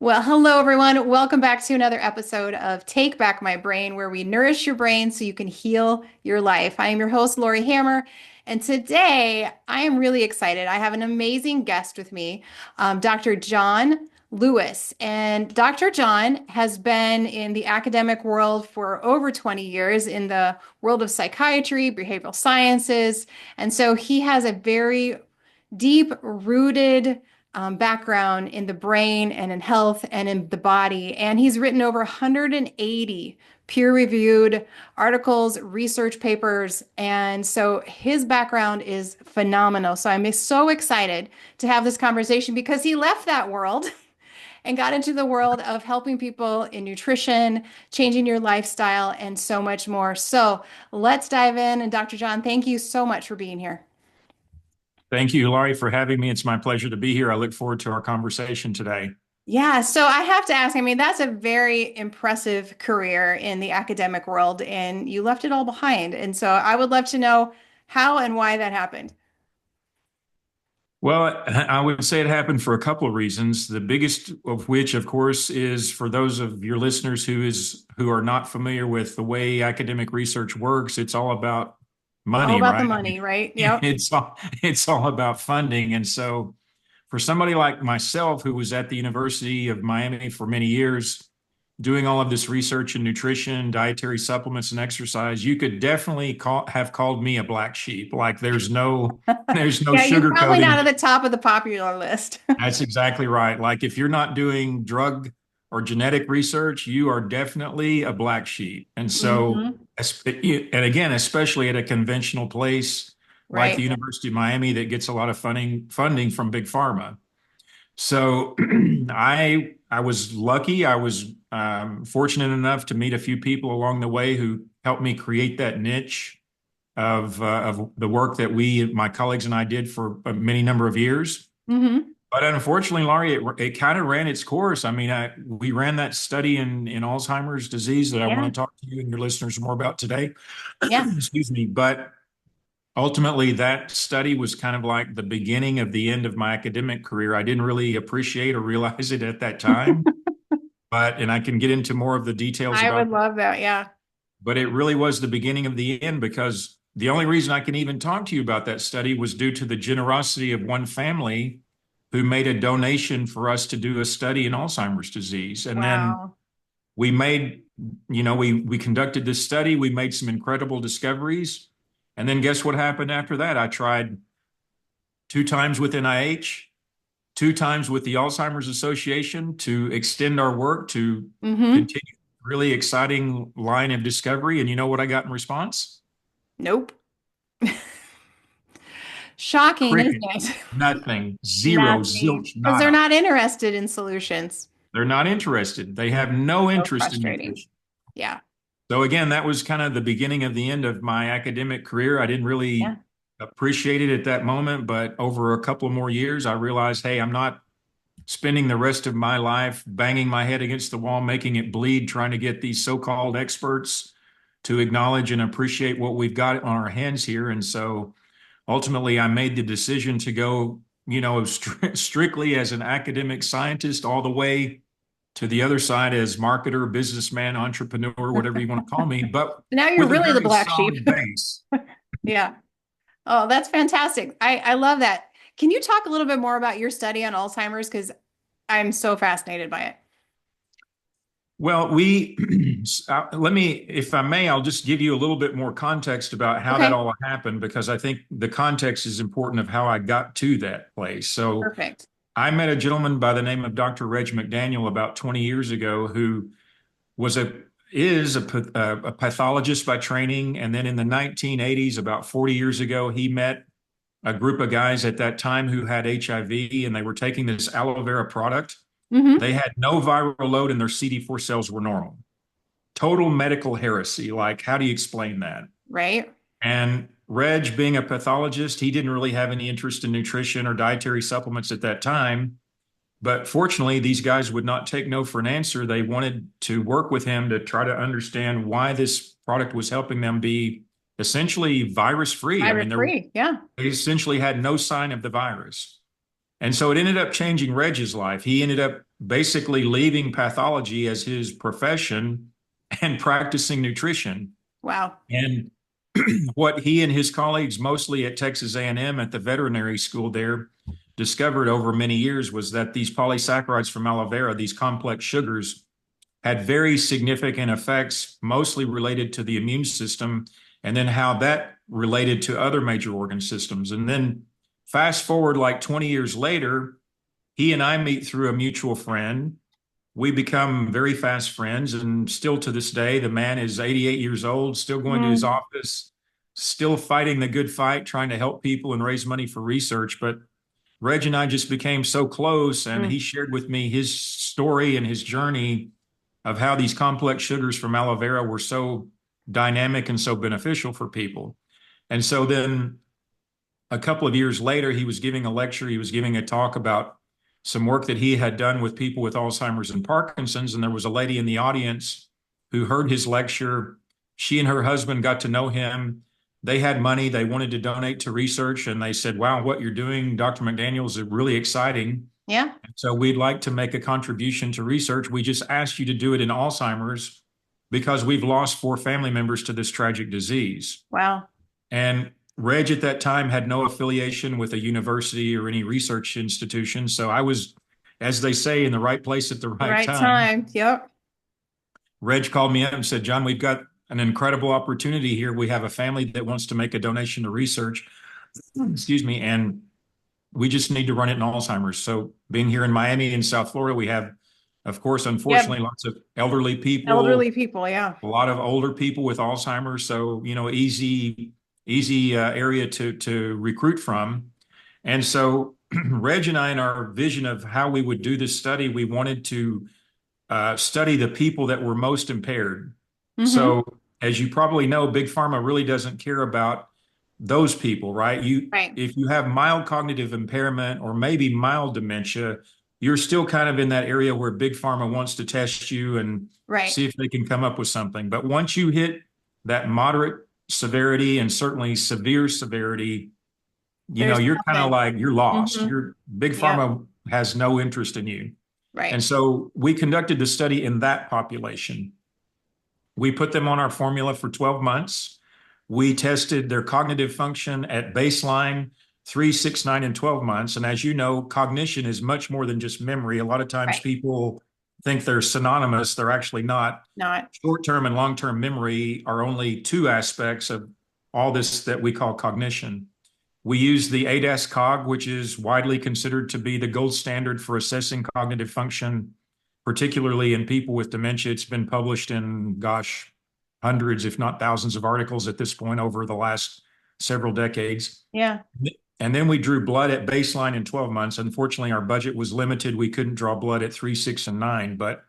Well, hello everyone. Welcome back to another episode of Take Back My Brain, where we nourish your brain so you can heal your life. I am your host, Laurie Hammer, and today I am really excited. I have an amazing guest with me, Dr. John Lewis. And Dr. John has been in the academic world for over 20 years in the world of psychiatry, behavioral sciences. And so he has a very deep rooted background in the brain and in health and in the body. And he's written over 180 peer-reviewed articles, research papers. And so his background is phenomenal. So I'm so excited to have this conversation because he left that world and got into the world of helping people in nutrition, changing your lifestyle, and so much more. So let's dive in. And Dr. John, thank you so much for being here. Thank you, Laurie, for having me. It's my pleasure to be here. I look forward to our conversation today. Yeah, so I have to ask, I mean, that's a very impressive career in the academic world, and you left it all behind. And so I would love to know how and why that happened. Well, I would say it happened for a couple of reasons. The biggest of which, of course, is for those of your listeners who are not familiar with the way academic research works. It's all about All money, about the right? I money, mean, right? Yep. it's all about funding. And so for somebody like myself, who was at the University of Miami for many years, doing all of this research in nutrition, dietary supplements, and exercise, you could definitely have called me a black sheep. Like there's no Yeah, you're probably not sugarcoating. at the top of the popular list. That's exactly right. Like if you're not doing drug or genetic research, you are definitely a black sheep. And so, Hmm. and again, especially at a conventional place like the Right. University of Miami that gets a lot of funding from big pharma. So I was lucky. I was fortunate enough to meet a few people along the way who helped me create that niche of the work that my colleagues and I did for a many number of years. Hmm. But unfortunately, Laurie, it kind of ran its course. I mean, we ran that study in Alzheimer's disease that I want Yeah. to talk to you and your listeners more about today. Yeah. Excuse me. But ultimately, that study was kind of like the beginning of the end of my academic career. I didn't really appreciate or realize it at that time, and I can get into more of the details I would about, love that. Yeah. but it really was the beginning of the end because the only reason I can even talk to you about that study was due to the generosity of one family who made a donation for us to do a study in Alzheimer's disease. And then Wow. we made, we conducted this study, we made some incredible discoveries. And then guess what happened after that? I tried two times with NIH, two times with the Alzheimer's Association to extend our work to Hmm. continue really exciting line of discovery. And you know what I got in response? Nope. Shocking, isn't Cricket, it? nothing, zero, Nothing. zilch, Because they're nada. not interested in solutions. They're not interested. They have no So interest in frustrating. nutrition. Yeah. So again, that was kind of the beginning of the end of my academic career. I didn't Yeah. really appreciate it at that moment, but over a couple of more years, I realized, hey, I'm not spending the rest of my life banging my head against the wall, making it bleed, trying to get these so-called experts to acknowledge and appreciate what we've got on our hands here. And so ultimately, I made the decision to go, strictly as an academic scientist all the way to the other side as marketer, businessman, entrepreneur, whatever you want to call me, but Now you're with a really the very black sheep. solid base. Yeah. Oh, that's fantastic. I love that. Can you talk a little bit more about your study on Alzheimer's? Because I'm so fascinated by it. Well, let me, if I may, I'll just give you a little bit more context about how that Okay. all happened, because I think the context is important of how I got to that place. So Perfect. I met a gentleman by the name of Dr. Reg McDaniel about 20 years ago who was a is a pathologist by training. And then in the 1980s, about 40 years ago, he met a group of guys at that time who had HIV and they were taking this aloe vera product. Hmm. They had no viral load and their CD4 cells were normal. Total medical heresy. Like, how do you explain that? Right. And Reg, being a pathologist, he didn't really have any interest in nutrition or dietary supplements at that time. But fortunately, these guys would not take no for an answer. They wanted to work with him to try to understand why this product was helping them be essentially virus free. I Virus mean, free. Yeah. they essentially had no sign of the virus. And so it ended up changing Reg's life. He ended up basically leaving pathology as his profession and practicing nutrition. Wow. And what he and his colleagues, mostly at Texas A&M at the veterinary school there, discovered over many years was that these polysaccharides from aloe vera, these complex sugars, had very significant effects, mostly related to the immune system, and then how that related to other major organ systems. And then fast forward like 20 years later, he and I meet through a mutual friend. We become very fast friends, and still to this day, the man is 88 years old, still going to his Mm, office, still fighting the good fight, trying to help people and raise money for research. But Reg and I just became so close, and he mm. shared with me his story and his journey of how these complex sugars from aloe vera were so dynamic and so beneficial for people. And so then a couple of years later, he was giving a lecture, he was giving a talk about some work that he had done with people with Alzheimer's and Parkinson's. And there was a lady in the audience who heard his lecture. She and her husband got to know him. They had money, they wanted to donate to research, and they said, "Wow, what you're doing, Dr. McDaniel, is really exciting. Yeah. So we'd like to make a contribution to research. We just asked you to do it in Alzheimer's because we've lost 4 family members to this tragic disease." Wow. And Reg at that time had no affiliation with a university or any research institution. So I was, as they say, in the right place at the The right right time. time. Yep. Reg called me up and said, "John, we've got an incredible opportunity here. We have a family that wants to make a donation to research, excuse me, and we just need to run it in Alzheimer's." So being here in Miami and South Florida, we have, of course, Yep. unfortunately, lots of elderly people, Elderly people. Yeah. a lot of older people with Alzheimer's. So, easy area to recruit from. And so Reg and I, in our vision of how we would do this study, we wanted to study the people that were most impaired. Mm-hmm. So, as you probably know, Big Pharma really doesn't care about those people, right? Right. If you have mild cognitive impairment or maybe mild dementia, you're still kind of in that area where Big Pharma wants to test you and Right. see if they can come up with something. But once you hit that moderate severity and certainly severe severity, There's you're kind of nothing. like you're lost. Mm-hmm. Your Big Yep. Pharma has no interest in you. And Right. so we conducted the study in that population. We put them on our formula for 12 months. We tested their cognitive function at baseline, 3, 6, 9, and 12 months. And as you know, cognition is much more than just memory. A lot of times Right. people think they're synonymous. They're actually not. Not. Short-term and long-term memory are only 2 aspects of all this that we call cognition. We use the ADAS-Cog, which is widely considered to be the gold standard for assessing cognitive function, particularly in people with dementia. It's been published in, gosh, hundreds, if not thousands of articles at this point over the last several decades. Yeah. And then we drew blood at baseline in 12 months. Unfortunately, our budget was limited. We couldn't draw blood at 3, 6, and 9. But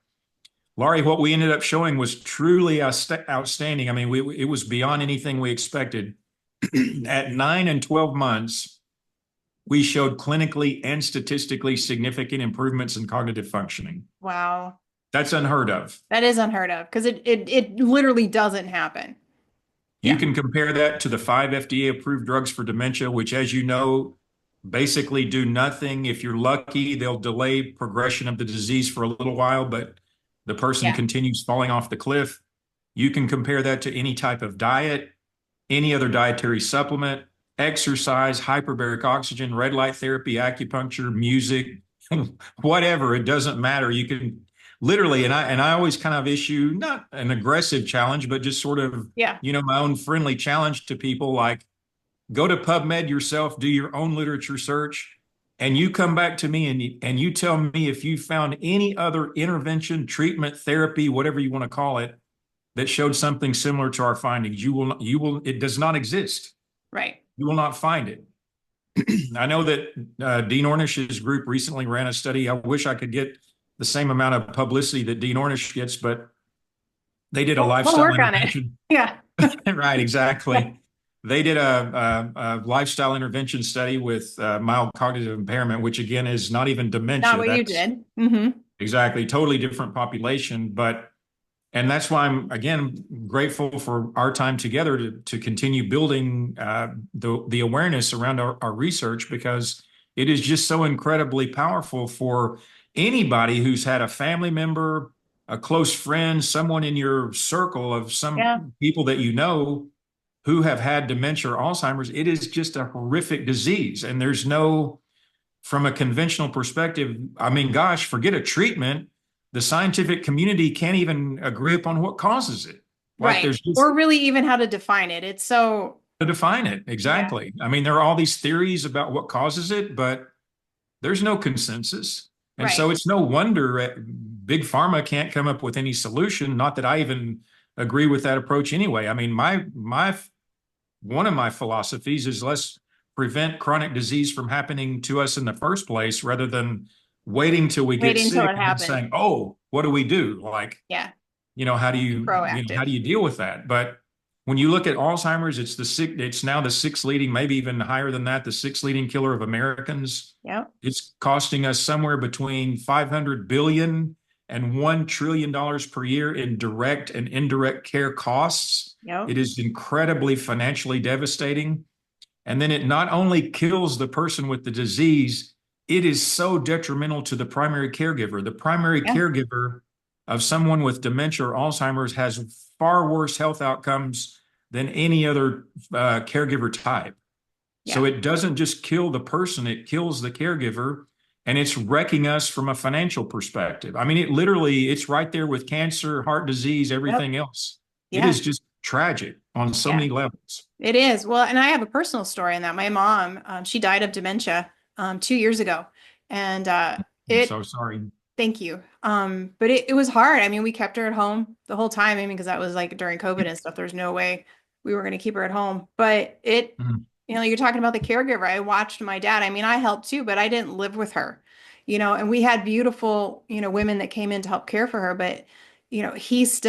Laurie, what we ended up showing was truly outstanding. I mean, it was beyond anything we expected. At 9 and 12 months, we showed clinically and statistically significant improvements in cognitive functioning. Wow. That's unheard of. That is unheard of because it literally doesn't happen. You Yeah. can compare that to the 5 FDA approved drugs for dementia, which, as you know, basically do nothing. If you're lucky, they'll delay progression of the disease for a little while, but the person Yeah. continues falling off the cliff. You can compare that to any type of diet, any other dietary supplement, exercise, hyperbaric oxygen, red light therapy, acupuncture, music, whatever. It doesn't matter. You can literally, and I always kind of issue not an aggressive challenge, but just sort of, Yeah. my own friendly challenge to people, like, go to PubMed yourself, do your own literature search, and you come back to me and you tell me if you found any other intervention, treatment, therapy, whatever you want to call it, that showed something similar to our findings. It does not exist. Right. You will not find it. I know that Dean Ornish's group recently ran a study. I wish I could get the same amount of publicity that Dean Ornish gets, but they did a We'll lifestyle work on it. intervention. Yeah. Right, exactly. They did a lifestyle intervention study with mild cognitive impairment, which again is not even Not dementia. what you That's did. Mm-hmm. exactly totally different population. And that's why I'm, again, grateful for our time together to continue building the awareness around our research, because it is just so incredibly powerful for anybody who's had a family member, a close friend, someone in your circle of Yeah. some people that you know who have had dementia or Alzheimer's. It is just a horrific disease. And there's no, from a conventional perspective, I mean, gosh, forget a treatment. The scientific community can't even agree upon what causes it. Like Right. there's just Or really even how to define it. It's so, to define it. yeah. Exactly. I mean, there are all these theories about what causes it, but there's no consensus. And Right. so it's no wonder big pharma can't come up with any solution. Not that I even agree with that approach anyway. I mean, my one of my philosophies is let's prevent chronic disease from happening to us in the first place rather than waiting till we get Wait until sick it and then happens. saying, "Oh, what do we do?" Like, Yeah. how do Be how proactive. do you deal with that? But when you look at Alzheimer's, it's now the sixth leading, maybe even higher than that, the sixth leading killer of Americans. Yep. It's costing us somewhere between 500 billion and $1 trillion per year in direct and indirect care costs. Yep. It is incredibly financially devastating. And then it not only kills the person with the disease, it is so detrimental to the primary caregiver. The primary Yeah. caregiver of someone with dementia or Alzheimer's has far worse health outcomes than any other caregiver type. So Yeah. it doesn't just kill the person, it kills the caregiver, and it's wrecking us from a financial perspective. I mean, it's right there with cancer, heart disease, Yep. everything else. It Yeah. is just tragic on so Yeah. many levels. It is. Well, and I have a personal story in that. My mom, she died of dementia 2 years ago. And I'm it so sorry. thank you. But it was hard. I mean, we kept her at home the whole time. I mean, because that was like during COVID and stuff. There's no way we were going to keep her at home. But Mhm. you're talking about the caregiver. I watched my dad. I mean, I helped too, but I didn't live with her, and we had beautiful, women that came in to help care for her. But, he's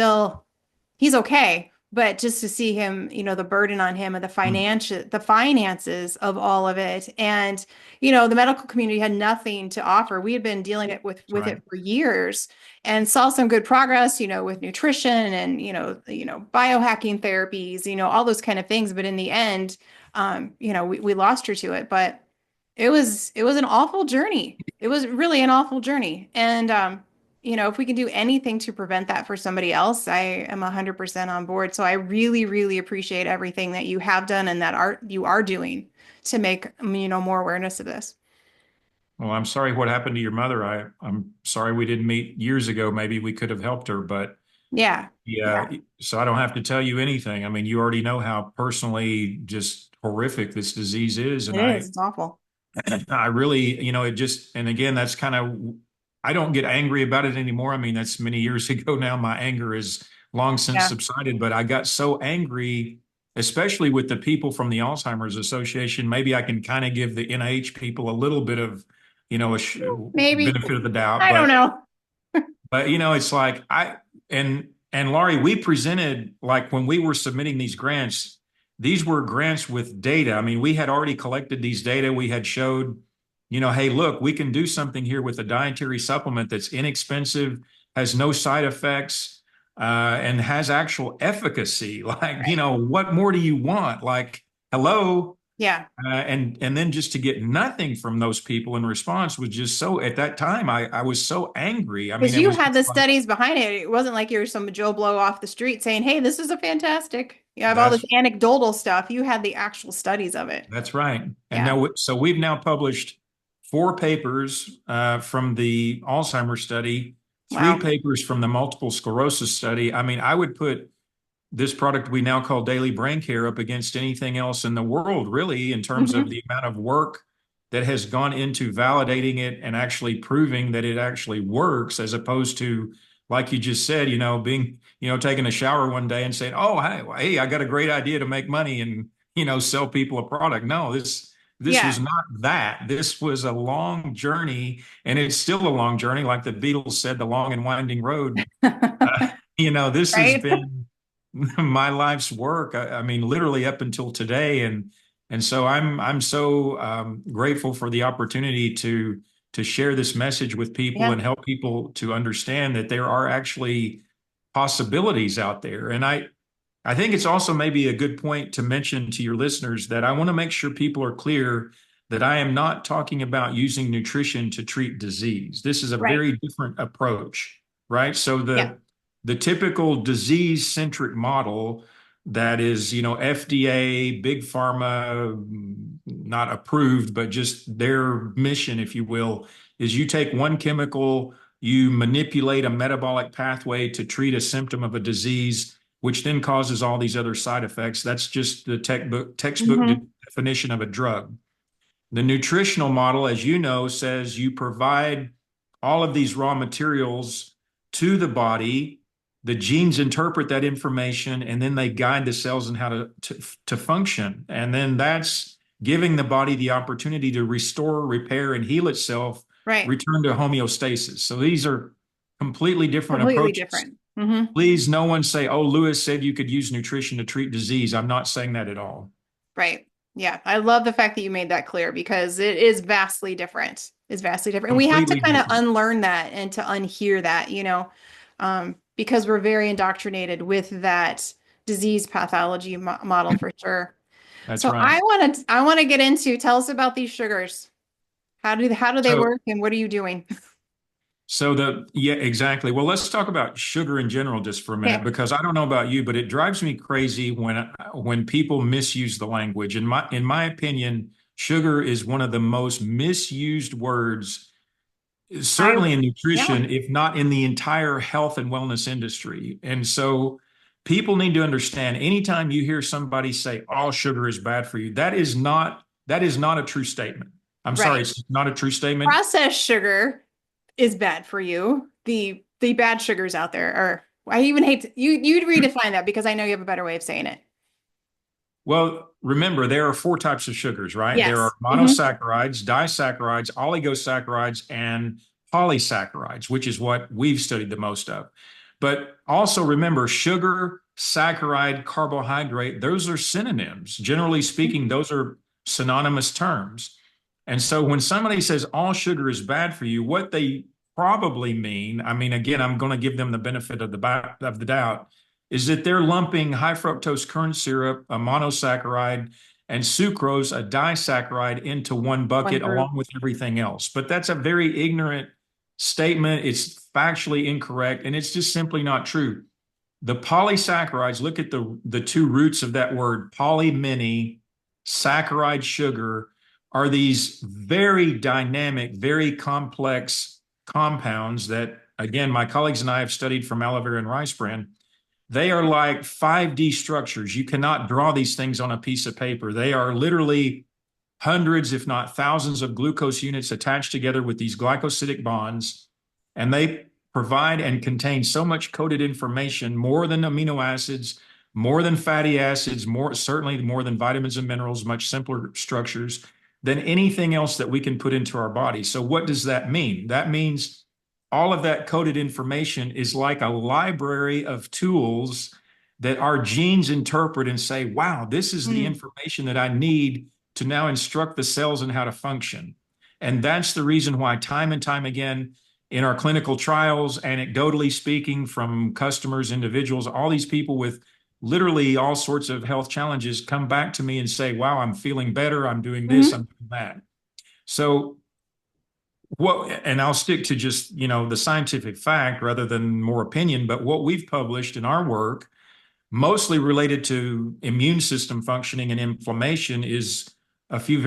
okay. But just to see him, the burden on him and the finances of all of it. And, the medical community had nothing to offer. We had been dealing it with That's with right. it for years and saw some good progress, with nutrition and, biohacking therapies, all those kind of things. But in the end, we lost her to it. But it was an awful journey. It was really an awful journey. And if we can do anything to prevent that for somebody else, I am 100% on board. So I really, really appreciate everything that you have done and that you are doing to make, more awareness of this. Well, I'm sorry what happened to your mother. I'm sorry we didn't meet years ago. Maybe we could have helped her, but Yeah. yeah, Yeah, so I don't have to tell you anything. I mean, you already know how personally just horrific this disease is. it And is. It's awful. I really, it just, and again, that's kind of, I don't get angry about it anymore. I mean, that's many years ago now. My anger is long since Yeah. subsided, but I got so angry, especially with the people from the Alzheimer's Association. Maybe I can kind of give the NIH people a little bit of, a Maybe. benefit of the doubt, I don't know. but it's like and Laurie, we presented like when we were submitting these grants, these were grants with data. I mean, we had already collected these data. We had showed, hey, look, we can do something here with a dietary supplement that's inexpensive, has no side effects, and has actual efficacy. Like, Right. what more do you want? Like, hello. Yeah. And then just to get nothing from those people in response was just so at that time I was so angry. I mean, Because it you was had just the like studies behind it. It wasn't like you're some Joe Blow off the street saying, "Hey, this is a fantastic." You have all this that's anecdotal stuff. You had the actual studies of it. that's right. And Yeah. now so we've now published four papers from the Alzheimer's study, three Wow. papers from the multiple sclerosis study. I mean, I would put this product we now call daily brain care up against anything else in the world, really, in terms of Hmm. the amount of work that has gone into validating it and actually proving that it actually works, as opposed to, like you just said, being, taking a shower one day and saying, "Oh, hey, I got a great idea to make money and, sell people a product." No, this was Yeah. not that. This was a long journey, and it's still a long journey. Like the Beatles said, the long and winding road. This has Right? been my life's work. I mean, literally up until today, and so I'm so grateful for the opportunity to share this message with people Yeah. and help people to understand that there are actually possibilities out there. And I think it's also maybe a good point to mention to your listeners that I want to make sure people are clear that I am not talking about using nutrition to treat disease. This is a Right. very different approach, right? So Yeah. the typical disease-centric model that is, FDA, big pharma, not approved, but just their mission, if you will, is you take one chemical, you manipulate a metabolic pathway to treat a symptom of a disease, which then causes all these other side effects. That's just the textbook Hmm. definition of a drug. The nutritional model, as you know, says you provide all of these raw materials to the body. The genes interpret that information, and then they guide the cells in how to function. And then that's giving the body the opportunity to restore, repair, and heal itself, Right. return to homeostasis. So these are completely different Completely approaches. different. Hmm. Please, no one say, "Oh, Lewis said you could use nutrition to treat disease." I'm not saying that at all. Right. Yeah. I love the fact that you made that clear because it is vastly different. It's vastly different. And we have to Completely kind of different. unlearn that and to unhear that, because we're very indoctrinated with that disease pathology model for sure. That's So right. I want to get into tell us about these sugars. How do they So work and what are you doing? yeah, exactly. Well, let's talk about sugar in general just for a minute, Okay. because I don't know about you, but it drives me crazy when people misuse the language. In my opinion, sugar is one of the most misused words, I certainly in Yeah. nutrition, if not in the entire health and wellness industry. And so people need to understand anytime you hear somebody say all sugar is bad for you, that is not a true statement. I'm sorry, Right. it's not a true statement. Processed sugar is bad for you. The bad sugars out there are I even hate you'd redefine that because I know you have a better way of saying it. Well, remember, there are four types of sugars, right? There are Yes. monosaccharides, disaccharides, oligosaccharides, and polysaccharides, which is what we've studied the most of. But also remember, sugar, saccharide, carbohydrate, those are synonyms. Generally speaking, those are synonymous terms. And so when somebody says all sugar is bad for you, what they probably mean, I mean, again, I'm going to give them the benefit of the doubt, is that they're lumping high fructose corn syrup, a monosaccharide, and sucrose, a disaccharide, into one One bucket group. along with everything else. But that's a very ignorant statement. It's factually incorrect, and it's just simply not true. The polysaccharides, look at the two roots of that word, poly many, saccharide sugar, are these very dynamic, very complex compounds that, again, my colleagues and I have studied from aloe vera and rice bran. They are like 5D structures. You cannot draw these things on a piece of paper. They are literally hundreds, if not thousands, of glucose units attached together with these glycosidic bonds. And they provide and contain so much coded information, more than amino acids, more than fatty acids, certainly more than vitamins and minerals, much simpler structures than anything else that we can put into our body. So what does that mean? That means all of that coded information is like a library of tools that our genes interpret and say, wow, this is the Mm. information that I need to now instruct the cells in how to function. And that's the reason why, time and time again, in our clinical trials, anecdotally speaking, from customers, individuals, all these people with literally all sorts of health challenges come back to me and say, wow, I'm feeling better. I'm doing this, I'm Hmm. doing that. So and I'll stick to just, the scientific fact rather than more opinion, but what we've published in our work, mostly related to immune system functioning and inflammation, are a few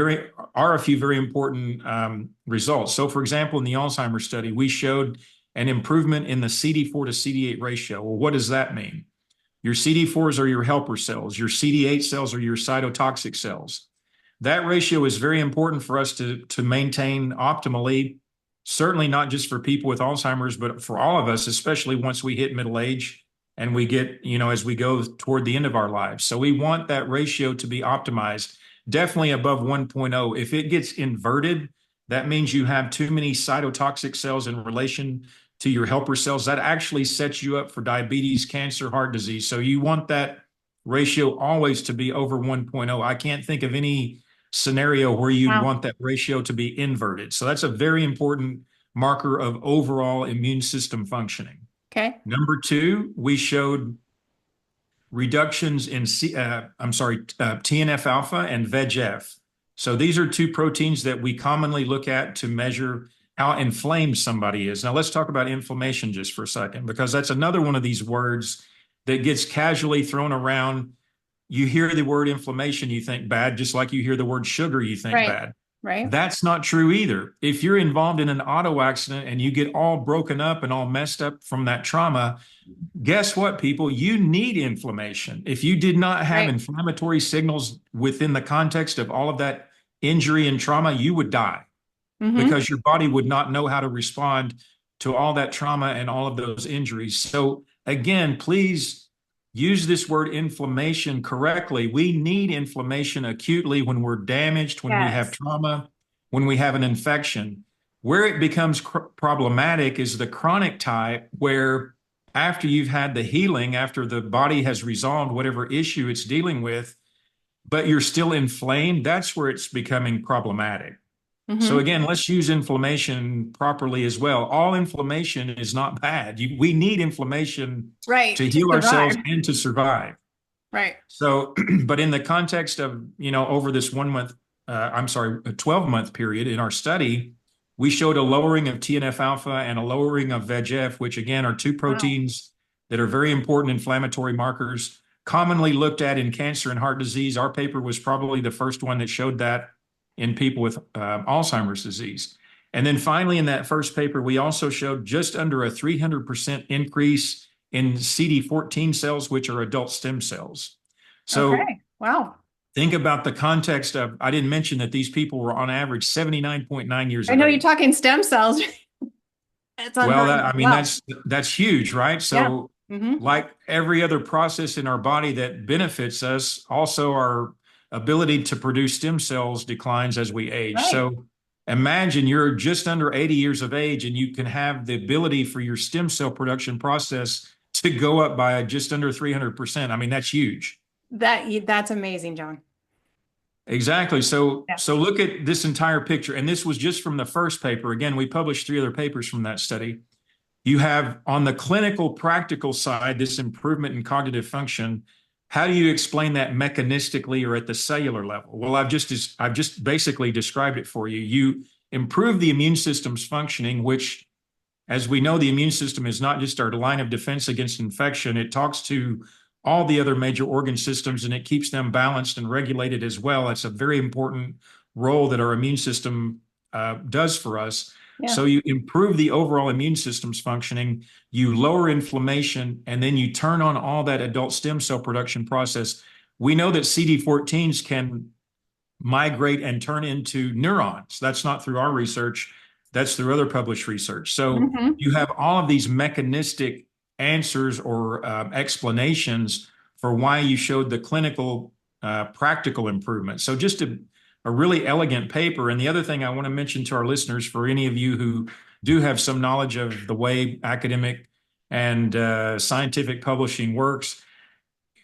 very important results. So, for example, in the Alzheimer's study, we showed an improvement in the CD4 to CD8 ratio. Well, what does that mean? Your CD4s are your helper cells. Your CD8 cells are your cytotoxic cells. That ratio is very important for us to maintain optimally, certainly not just for people with Alzheimer's, but for all of us, especially once we hit middle age and we get, as we go toward the end of our lives. So we want that ratio to be optimized, definitely above 1.0. If it gets inverted, that means you have too many cytotoxic cells in relation to your helper cells. That actually sets you up for diabetes, cancer, heart disease. So you want that ratio always to be over 1.0. I can't think of any scenario where you'd Wow. want that ratio to be inverted. So that's a very important marker of overall immune system functioning. Okay. Number two, we showed reductions in TNF alpha and VEGF. So these are two proteins that we commonly look at to measure how inflamed somebody is. Now let's talk about inflammation just for a second, because that's another one of these words that gets casually thrown around. You hear the word inflammation, you think bad, just like you hear the word sugar, you think Right. bad. Right. That's not true either. If you're involved in an auto accident and you get all broken up and all messed up from that trauma, guess what, people? You need inflammation. If you did not have Right. inflammatory signals within the context of all of that injury and trauma, you would die Mm-hmm. because your body would not know how to respond to all that trauma and all of those injuries. So, again, please use this word inflammation correctly. We need inflammation acutely when we're damaged, when we have Yes. trauma, when we have an infection. Where it becomes problematic is the chronic type, where after you've had the healing, after the body has resolved whatever issue it's dealing with, but you're still inflamed, that's where it's becoming problematic. So Mm-hmm. again, let's use inflammation properly as well. All inflammation is not bad. We need inflammation Right. to To heal survive. ourselves and to survive. Right. So, but in the context of, over this 1 month, I'm sorry, a 12-month period in our study, we showed a lowering of TNF alpha and a lowering of VEGF, which again are two Wow. proteins that are very important inflammatory markers commonly looked at in cancer and heart disease. Our paper was probably the first one that showed that in people with Alzheimer's disease. And then finally, in that first paper, we also showed just under a 300% increase in CD14 cells, which are adult stem cells. So Okay. Wow. think about the context of, I didn't mention that these people were on average 79.9 years I of know you're age. talking stem cells. It's Well, unheard of as well. that's huge, right? Yeah. So, Mm-hmm. like every other process in our body that benefits us, also our ability to produce stem cells declines as we age. Right. So, imagine you're just under 80 years of age and you can have the ability for your stem cell production process to go up by just under 300%. I mean, that's huge. That's amazing, John. Exactly. So, Yeah. so look at this entire picture. And this was just from the first paper. Again, we published 3 other papers from that study. You have on the clinical practical side, this improvement in cognitive function. How do you explain that mechanistically or at the cellular level? Well, I've just basically described it for you. You improve the immune system's functioning, which, as we know, the immune system is not just our line of defense against infection. It talks to all the other major organ systems and it keeps them balanced and regulated as well. It's a very important role that our immune system does for us. Yeah. So you improve the overall immune system's functioning, you lower inflammation, and then you turn on all that adult stem cell production process. We know that CD14s can migrate and turn into neurons. That's not through our research, that's through other published research. So Mm-hmm. you have all of these mechanistic answers or explanations for why you showed the clinical practical improvement. So just a really elegant paper. And the other thing I want to mention to our listeners, for any of you who do have some knowledge of the way academic and scientific publishing works,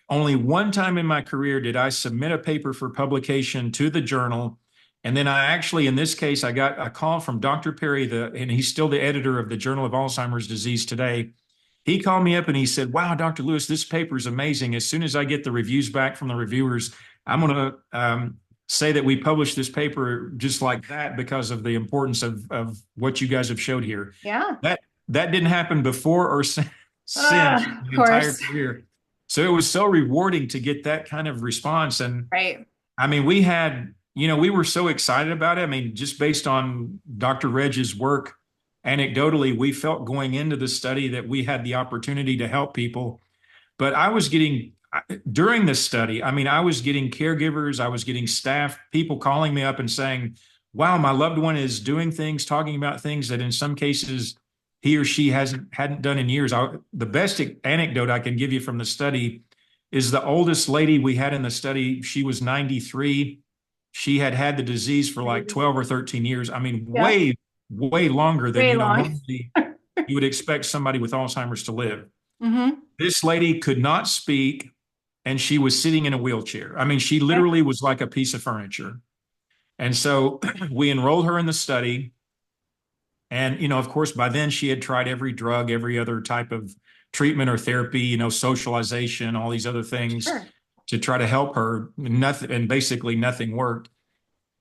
only one time in my career did I submit a paper for publication to the journal. And then I actually, in this case, I got a call from Dr. Perry, and he's still the editor of the Journal of Alzheimer's Disease Today. He called me up and he said, "Wow, Dr. Lewis, this paper is amazing. As soon as I get the reviews back from the reviewers, I'm going to say that we published this paper just like that because of the importance of what you guys have showed here." Yeah. That that didn't happen before or since Of the entire course. career. So it was so rewarding to get that kind of response. And Right. I mean, we were so excited about it. I mean, just based on Dr. Reg's work, anecdotally, we felt going into the study that we had the opportunity to help people. But during this study, I mean, I was getting caregivers, I was getting staff, people calling me up and saying, "Wow, my loved one is doing things, talking about things that in some cases he or she hadn't done in years." The best anecdote I can give you from the study is the oldest lady we had in the study. She was 93. She had had the disease for like 12 or 13 years. I mean, Yeah. way, way longer than, Way long. normally you would expect somebody with Alzheimer's to live. Mm-hmm. This lady could not speak and she was sitting in a wheelchair. I mean, she Okay. literally was like a piece of furniture. And so we enrolled her in the study. And, of course, by then she had tried every drug, every other type of treatment or therapy, socialization, all these other things Sure. to try to help her. Nothing, and basically nothing worked.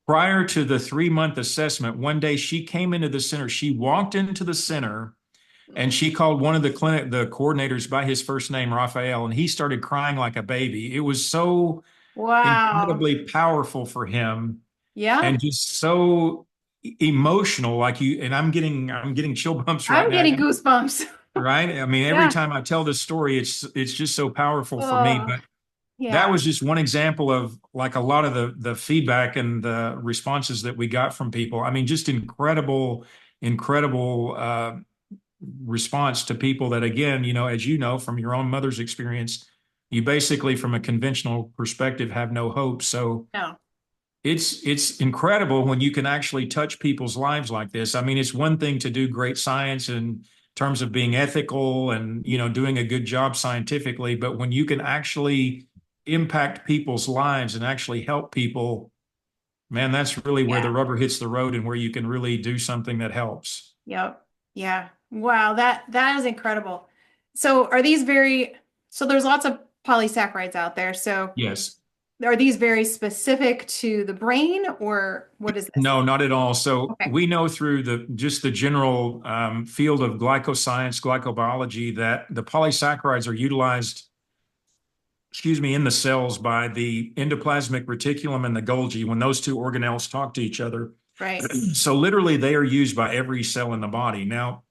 prior to the 3 month assessment, one day she came into the center. She walked into the center and she called one of the coordinators by his first name, Raphael, and he started crying like a baby. It was so Wow. incredibly powerful for him Yeah. and just so emotional. Like you, and I'm getting chill bumps right I'm now. getting goosebumps. Right? I mean, every Yeah. time I tell this story, it's just so powerful for me. Oh, But that yeah. was just one example of like a lot of the feedback and the responses that we got from people. I mean, just incredible response to people that, again, as you know from your own mother's experience, you basically, from a conventional perspective, have no hope. So No. it's incredible when you can actually touch people's lives like this. I mean, it's one thing to do great science in terms of being ethical and, doing a good job scientifically, but when you can actually impact people's lives and actually help people, man, that's really where the Yeah. rubber hits the road and where you can really do something that helps. Yep. Yeah. Wow, that is incredible. So are these very so there's lots of polysaccharides out there. So Yes. are these very specific to the brain or what is this? No, not at all. So Okay. we know through the general field of glycoscience, glycobiology, that the polysaccharides are utilized, excuse me, in the cells by the endoplasmic reticulum and the Golgi when those two organelles talk to each other. Right. So literally, they are used by every cell in the body. Now,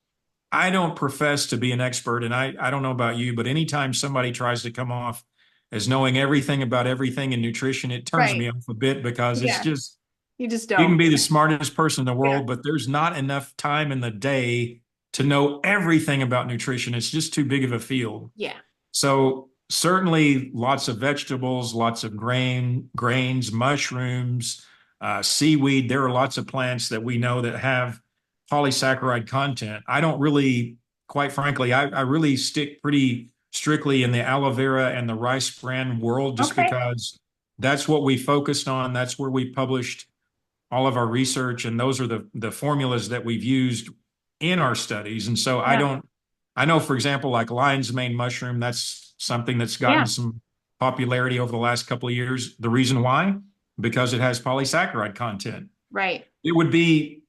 I don't profess to be an expert, and I don't know about you, but anytime somebody tries to come off as knowing everything about everything in nutrition, it turns me Right. off a bit because it's Yeah. just You just you can don't. be the smartest person in the Yeah. world, but there's not enough time in the day to know everything about nutrition. It's just too big of a field. Yeah. So certainly lots of vegetables, lots of grains, mushrooms, seaweed. There are lots of plants that we know that have polysaccharide content. I don't really, quite frankly, I really stick pretty strictly in the aloe vera and the rice bran world just Okay. because that's what we focused on. That's where we published all of our research, and those are the formulas that we've used in our studies. And so Yeah. I know, for example, like lion's mane mushroom, that's something that's gotten Yeah. some popularity over the last couple of years. The reason why? Because it has polysaccharide content. Right. It would be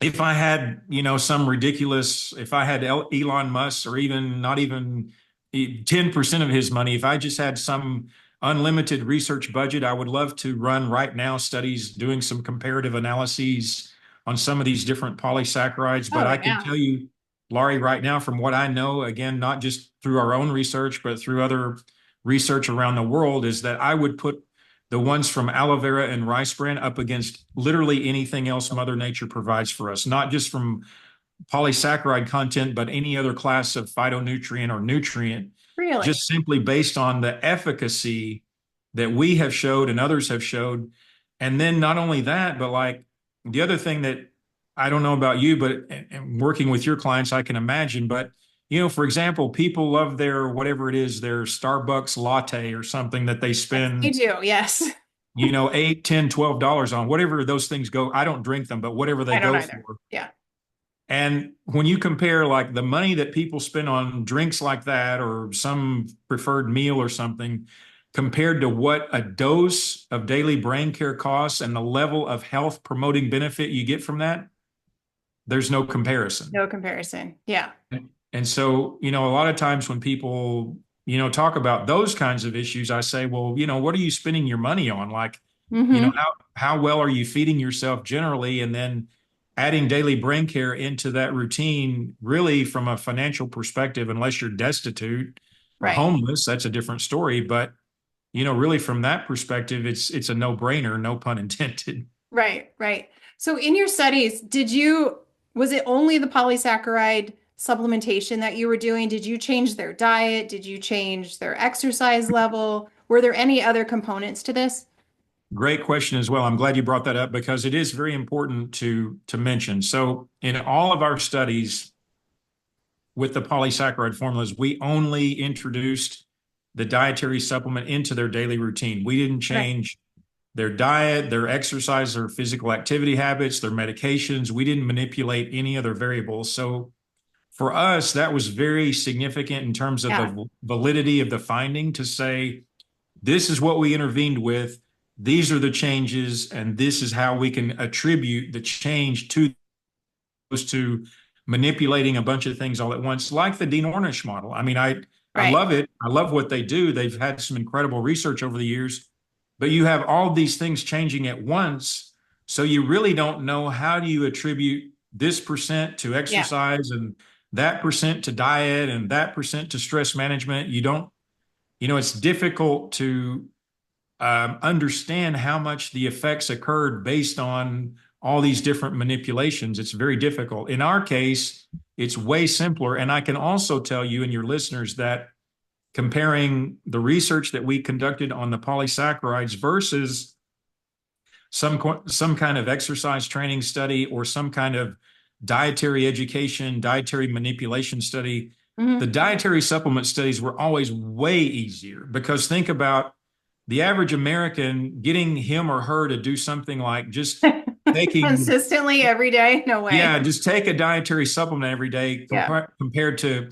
if I had, some ridiculous, if I had Elon Musk or even not even 10% of his money, if I just had some unlimited research budget, I would love to run right now studies doing some comparative analyses on some of these different polysaccharides. But Oh, I can yeah. tell you, Laurie, right now, from what I know, again, not just through our own research, but through other research around the world, is that I would put the ones from aloe vera and rice bran up against literally anything else Mother Nature provides for us, not just from polysaccharide content, but any other class of phytonutrient or nutrient, Really? just simply based on the efficacy that we have showed and others have showed. And then not only that, but like the other thing that I don't know about you, but and working with your clients, I can imagine, but for example, people love their whatever it is, their Starbucks latte or something that they Yes, you spend do. Yes. 8, 10, $12 on, whatever those things go. I don't drink them, but whatever they I don't go either. for. Yeah. And when you compare like the money that people spend on drinks like that or some preferred meal or something compared to what a dose of daily brain care costs and the level of health promoting benefit you get from that, there's no comparison. No comparison. Yeah. And so, a lot of times when people, talk about those kinds of issues, I say, well, what are you spending your money on? Like, Hmm. how well are you feeding yourself generally? And then adding daily brain care into that routine, really from a financial perspective, unless you're destitute or Right. homeless, that's a different story. But, really from that perspective, it's a no-brainer, no pun intended. Right. Right. So in your studies, was it only the polysaccharide supplementation that you were doing? Did you change their diet? Did you change their exercise level? Were there any other components to this? Great question as well. I'm glad you brought that up because it is very important to mention. So in all of our studies with the polysaccharide formulas, we only introduced the dietary supplement into their daily routine. We didn't Okay. change their diet, their exercise, their physical activity habits, their medications. We didn't manipulate any other variables. So for us, that was very significant in terms of Yeah. the validity of the finding to say, this is what we intervened with. these are the changes, and this is how we can attribute the change to to manipulating a bunch of things all at once, like the Dean Ornish model. I mean, I Right. love it. I love what they do. They've had some incredible research over the years, but you have all these things changing at once. So you really don't know, how do you attribute this percent to Yeah. exercise and that percent to diet and that percent to stress management. You don't, it's difficult to understand how much the effects occurred based on all these different manipulations. It's very difficult. In our case, it's way simpler. And I can also tell you and your listeners that comparing the research that we conducted on the polysaccharides versus some kind of exercise training study or some kind of dietary education, dietary manipulation study, the Hmm. dietary supplement studies were always way easier, because think about the average American, getting him or her to do something like just taking, Consistently every day? No way. yeah, just take a dietary supplement every day Yeah. compared to,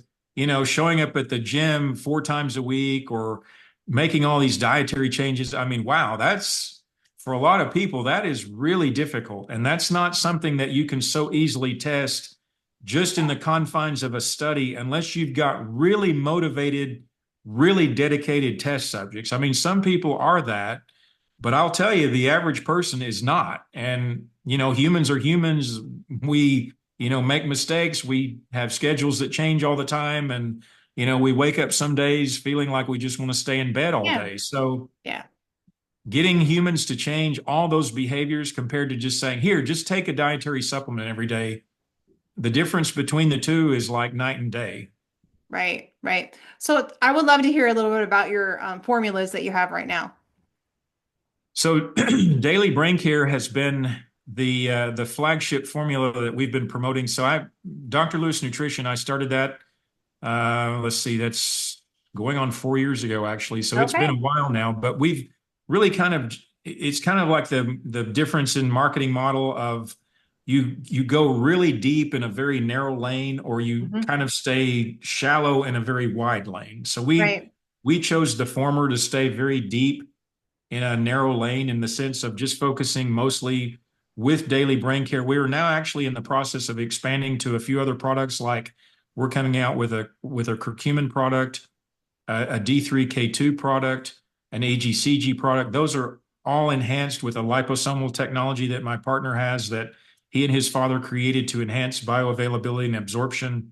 showing up at the gym 4 times a week or making all these dietary changes. I mean, wow, that's, for a lot of people, that is really difficult. And that's not something that you can so easily test just in the confines of a study unless you've got really motivated, really dedicated test subjects. I mean, some people are that, but I'll tell you, the average person is not. And, humans are humans. We, make mistakes. We have schedules that change all the time. And, we wake up some days feeling like we just want to stay in bed all Yeah. day. So Yeah. getting humans to change all those behaviors compared to just saying, here, just take a dietary supplement every day. The difference between the two is like night and day. Right. Right. So I would love to hear a little bit about your formulas that you have right now. So daily brain care has been the flagship formula that we've been promoting. So Dr. Lewis Nutrition, I started that. Let's see, that's going on 4 years ago, actually. So it's been a Okay. while now, but we've really it's kind of like the difference in marketing model of you go really deep in a very narrow lane, or you Hmm. kind of stay shallow in a very wide lane. So we Right. we chose the former, to stay very deep in a narrow lane, in the sense of just focusing mostly with daily brain care. We are now actually in the process of expanding to a few other products. Like, we're coming out with a curcumin product, a D3K2 product, an AGCG product. Those are all enhanced with a liposomal technology that my partner has, that he and his father created to enhance bioavailability and absorption.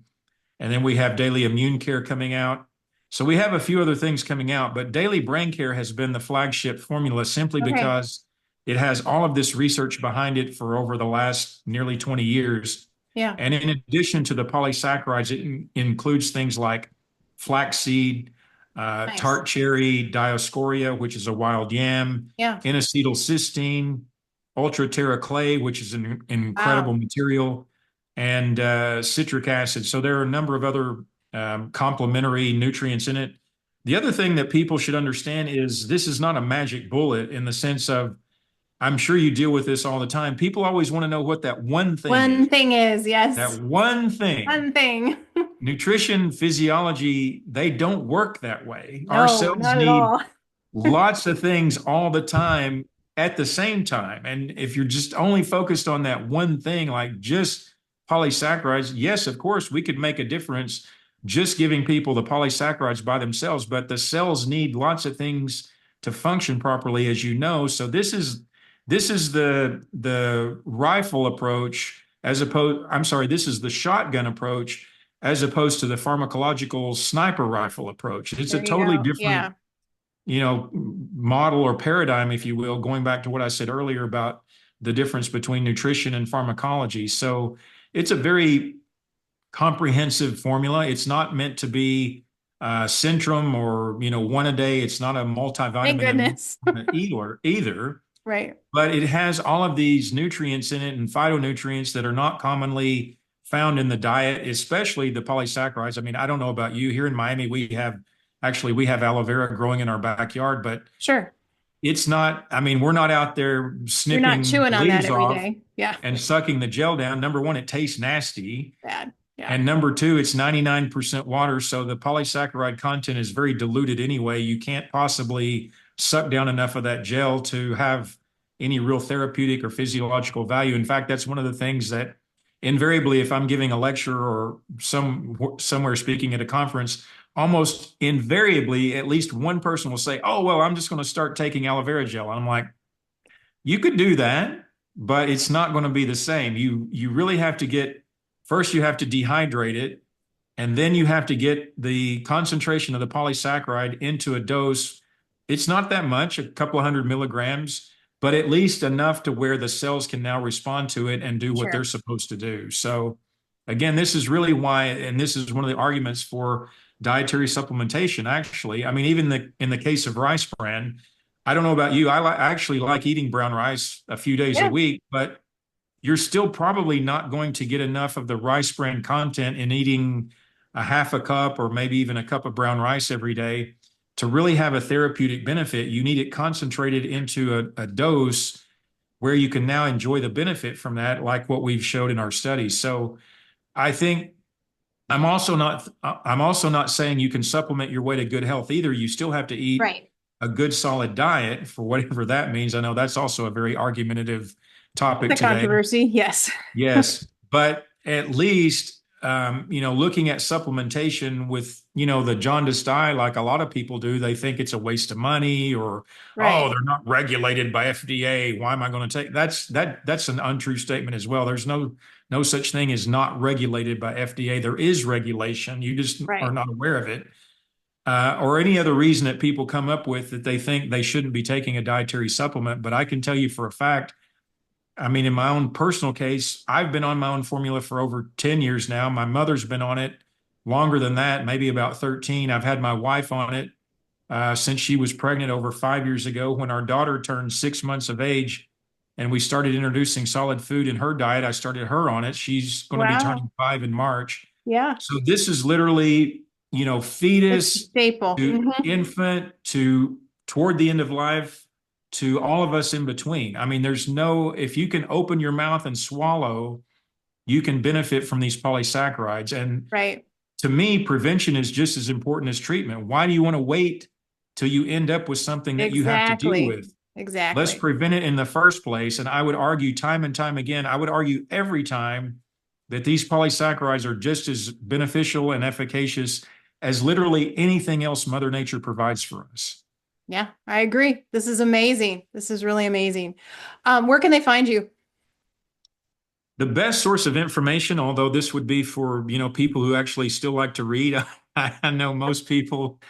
And then we have daily immune care coming out. So we have a few other things coming out, but daily brain care has been the flagship formula, simply Okay. because it has all of this research behind it for over the last nearly 20 years. Yeah. And in addition to the polysaccharides, it includes things like flaxseed, Nice. tart cherry, Dioscorea, which is a wild yam, Yeah. N-acetylcysteine, ultra terra clay, which is an incredible Wow. material, and citric acid. So there are a number of other complementary nutrients in it. The other thing that people should understand is this is not a magic bullet, in the sense of, I'm sure you deal with this all the time. People always want to know what that one thing One is. thing is, That yes, one thing. one thing. Nutrition, physiology, they don't work that way. Our No, cells not at need all. lots of things all the time at the same time. And if you're just only focused on that one thing, like just polysaccharides, yes, of course, we could make a difference just giving people the polysaccharides by themselves, but the cells need lots of things to function properly, as you know. So this is the rifle approach, as opposed, I'm sorry, this is the shotgun approach as opposed to the pharmacological sniper rifle approach. It's a There you totally go. different, Yeah. model or paradigm, if you will, going back to what I said earlier about the difference between nutrition and pharmacology. So it's a very comprehensive formula. It's not meant to be Centrum or, one a day. It's not a Thank multivitamin and goodness. either, Right. but it has all of these nutrients in it and phytonutrients that are not commonly found in the diet, especially the polysaccharides. I mean, I don't know about you. Here in Miami, we have aloe vera growing in our backyard, but Sure. it's not, I mean, we're not out there You're not snipping chewing on that leaves every off day. Yeah. and sucking the gel down. Number one, it tastes nasty. Bad. Yeah. And number two, it's 99% water. So the polysaccharide content is very diluted anyway. You can't possibly suck down enough of that gel to have any real therapeutic or physiological value. In fact, that's one of the things that invariably, if I'm giving a lecture or somewhere speaking at a conference, almost invariably, at least one person will say, "Oh, well, I'm just going to start taking aloe vera gel." And I'm like, you could do that, but it's not going to be the same. You really have to get first you have to dehydrate it, and then you have to get the concentration of the polysaccharide into a dose. It's not that much, a couple of 100 milligrams, but at least enough to where the cells can now respond to it and do what they're Sure. supposed to do. So again, this is really why, and this is one of the arguments for dietary supplementation, actually. I mean, even in the case of rice bran, I don't know about you. I actually like eating brown rice a few days a Yeah. week, but you're still probably not going to get enough of the rice bran content in eating a half a cup or maybe even a cup of brown rice every day to really have a therapeutic benefit. You need it concentrated into a dose where you can now enjoy the benefit from that, like what we've showed in our studies. So I think I'm also not saying you can supplement your way to good health either. You still have to eat Right. a good solid diet for whatever that means. I know that's also a very argumentative It's topic a today. controversy. Yes. Yes, but at least looking at supplementation with the jaundiced eye, like a lot of people do, they think it's a waste of money, or oh, Right. they're not regulated by FDA. Why am I going to take that's an untrue statement as well. There's no such thing as not regulated by FDA. There is regulation. You just are Right. not aware of it. Or any other reason that people come up with that they think they shouldn't be taking a dietary supplement. But I can tell you for a fact, I mean, in my own personal case, I've been on my own formula for over 10 years now. My mother's been on it longer than that, maybe about 13. I've had my wife on it since she was pregnant over 5 years ago. When our daughter turned 6 months of age and we started introducing solid food in her diet, I started her on it. She's going to be Wow. turning 5 in March. Yeah. So this is literally, It's a fetus staple. to Hmm. infant to toward the end of life to all of us in between. I mean, if you can open your mouth and swallow, you can benefit from these polysaccharides. And Right. to me, prevention is just as important as treatment. Why do you want to wait till you end up with something that you have to deal Exactly. with? Let's Exactly. prevent it in the first place. And I would argue time and time again, I would argue every time that these polysaccharides are just as beneficial and efficacious as literally anything else Mother Nature provides for us. Yeah, I agree. This is amazing. This is really amazing. Where can they find you? The best source of information, although this would be for people who actually still like to read, I know most people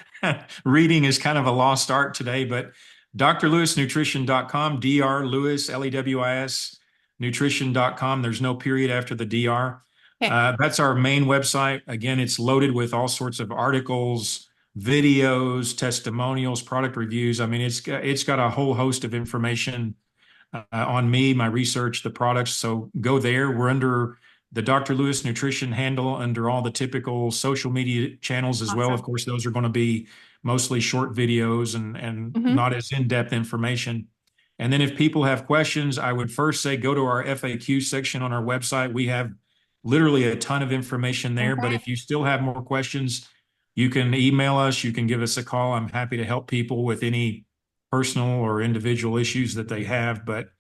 reading is kind of a lost art today, but drlewisnutrition.com, Dr. Lewis, Lewis, nutrition.com. There's no period after the Dr. Okay. That's our main website. Again, it's loaded with all sorts of articles, videos, testimonials, product reviews. I mean, it's got a whole host of information on me, my research, the products. So go there. We're under the Dr. Lewis Nutrition handle under all the typical social media channels as well. Of Awesome. course, those are going to be mostly short videos and Hmm. not as in-depth information. And then if people have questions, I would first say go to our FAQ section on our website. We have literally a ton of information there. But Okay. if you still have more questions, you can email us, you can give us a call. I'm happy to help people with any personal or individual issues that they have. But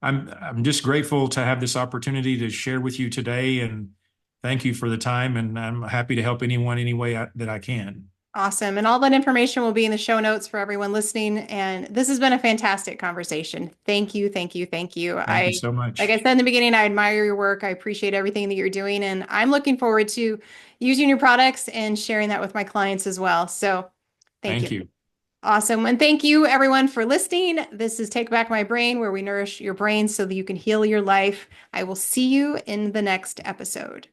I'm just grateful to have this opportunity to share with you today, and thank you for the time. And I'm happy to help anyone any way that I can. Awesome. And all that information will be in the show notes for everyone listening. And this has been a fantastic conversation. Thank you. Thank you. Thank you. Thank you so Like I much. said in the beginning, I admire your work. I appreciate everything that you're doing. And I'm looking forward to using your products and sharing that with my clients as well. So thank you. Thank you. Awesome. And thank you everyone for listening. This is Take Back My Brain, where we nourish your brain so that you can heal your life. I will see you in the next episode.